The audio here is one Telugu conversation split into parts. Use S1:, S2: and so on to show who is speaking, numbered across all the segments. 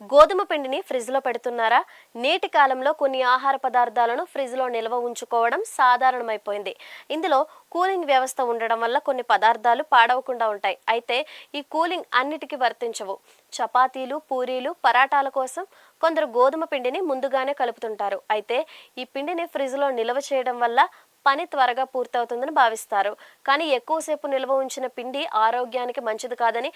S1: గోధుమ పిండిని ఫ్రిడ్జ్లో పెడుతున్నారా? నేటి కాలంలో కొన్ని ఆహార పదార్థాలను ఫ్రిడ్జ్లో నిల్వ ఉంచుకోవడం సాధారణమైపోయింది. ఇందులో కూలింగ్ వ్యవస్థ ఉండడం వల్ల కొన్ని పదార్థాలు పాడవకుండా ఉంటాయి. అయితే ఈ కూలింగ్ అన్నిటికీ వర్తించవు. చపాతీలు, పూరీలు, పరాటాల కోసం కొందరు గోధుమ పిండిని ముందుగానే కలుపుతుంటారు. అయితే ఈ పిండిని ఫ్రిడ్జ్లో నిల్వ చేయడం వల్ల పని త్వరగా పూర్తవుతుందని భావిస్తారు. కానీ ఎక్కువసేపు నిల్వ ఉంచిన పిండి ఆరోగ్యానికి మంచిది కాదని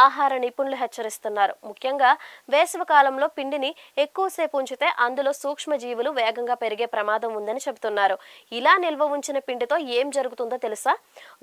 S1: ఆహార నిపుణులు హెచ్చరిస్తున్నారు. ముఖ్యంగా వేసవి కాలంలో పిండిని ఎక్కువసేపు ఉంచితే అందులో సూక్ష్మజీవులు వేగంగా పెరిగే ప్రమాదం ఉందని చెబుతున్నారు. ఇలా నిల్వ ఉంచిన పిండితో ఏం జరుగుతుందో తెలుసా?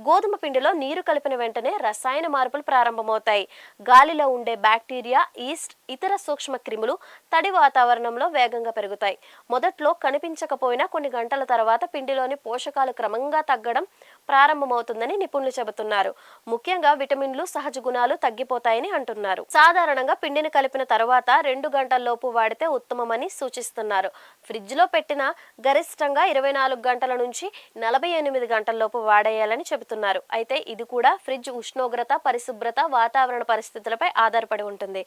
S1: గోధుమ పిండిలో నీరు కలిపిన వెంటనే రసాయన మార్పులు ప్రారంభమవుతాయి. గాలిలో ఉండే బ్యాక్టీరియా, ఈస్ట్, ఇతర సూక్ష్మ క్రిములు తడి వాతావరణంలో వేగంగా పెరుగుతాయి. మొదట్లో కనిపించకపోయినా కొన్ని గంటల తర్వాత పిండిలోని పోషకాలు క్రమంగా తగ్గడం ప్రారంభమవుతుందని నిపుణులు చెబుతున్నారు. ముఖ్యంగా విటమిన్లు, సహజ గుణాలు తగ్గిపోతాయని అంటున్నారు. సాధారణంగా పిండిని కలిపిన తర్వాత 2 గంటల్లోపు వాడితే ఉత్తమమని సూచిస్తున్నారు. ఫ్రిడ్జ్ లో పెట్టిన గరిష్టంగా 24 గంటల నుంచి 48 గంటల్లోపు వాడేయాలని చెబుతున్నారు. అయితే ఇది కూడా ఫ్రిడ్జ్ ఉష్ణోగ్రత, పరిశుభ్రత, వాతావరణ పరిస్థితులపై ఆధారపడి ఉంటుంది.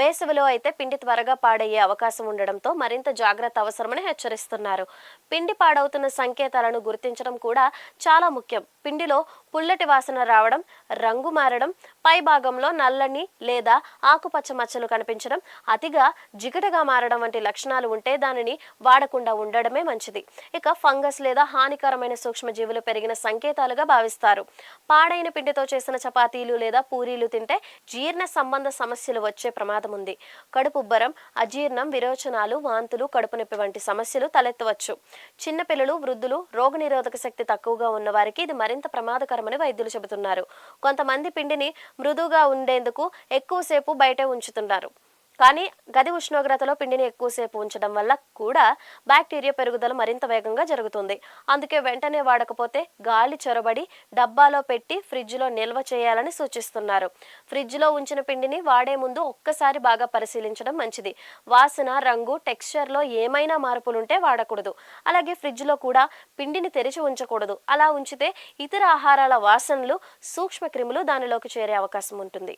S1: వేసవిలో అయితే పిండి త్వరగా పాడయ్యే అవకాశం ఉండడంతో మరింత జాగ్రత్త అవసరమని హెచ్చరిస్తున్నారు. పిండి పాడవుతున్న సంకేతాలను గుర్తించడం కూడా చాలా ముఖ్యం. పిండిలో పుల్లటి వాసన రావడం, రంగు మారడం, పై భాగంలో నల్లని లేదా ఆకుపచ్చ మచ్చలు కనిపించడం, అతిగా జిగటగా మారడం వంటి లక్షణాలు ఉంటే దానిని వాడకుండా ఉండడమే మంచిది. ఇక ఫంగస్ లేదా హానికరమైన సూక్ష్మజీవులు పెరిగిన సంకేతాలుగా భావిస్తారు. పాడైన పిండితో చేసిన చపాతీలు లేదా పూరీలు తింటే జీర్ణ సంబంధ సమస్యలు వచ్చే ప్రమాదం ఉంది. కడుపుబ్బరం, అజీర్ణం, విరోచనాలు, వాంతులు, కడుపు నొప్పి వంటి సమస్యలు తలెత్తవచ్చు. చిన్నపిల్లలు, వృద్ధులు, రోగనిరోధక శక్తి తక్కువగా ఉన్న వారికి ఇది మరింత ప్రమాదకరమని వైద్యులు చెబుతున్నారు. కొంతమంది పిండిని మృదువుగా ఉండేందుకు ఎక్కువసేపు బయటే ఉంచుతున్నారు. కానీ గది ఉష్ణోగ్రతలో పిండిని ఎక్కువసేపు ఉంచడం వల్ల కూడా బ్యాక్టీరియా పెరుగుదల మరింత వేగంగా జరుగుతుంది. అందుకే వెంటనే వాడకపోతే గాలి చొరబడి డబ్బాలో పెట్టి ఫ్రిడ్జ్లో నిల్వ చేయాలని సూచిస్తున్నారు. ఫ్రిడ్జ్లో ఉంచిన పిండిని వాడే ముందు ఒక్కసారి బాగా పరిశీలించడం మంచిది. వాసన, రంగు, టెక్స్చర్లో ఏమైనా మార్పులుంటే వాడకూడదు. అలాగే ఫ్రిడ్జ్లో కూడా పిండిని తెరిచి ఉంచకూడదు. అలా ఉంచితే ఇతర ఆహారాల వాసనలు, సూక్ష్మ క్రిములు దానిలోకి చేరే అవకాశం ఉంటుంది.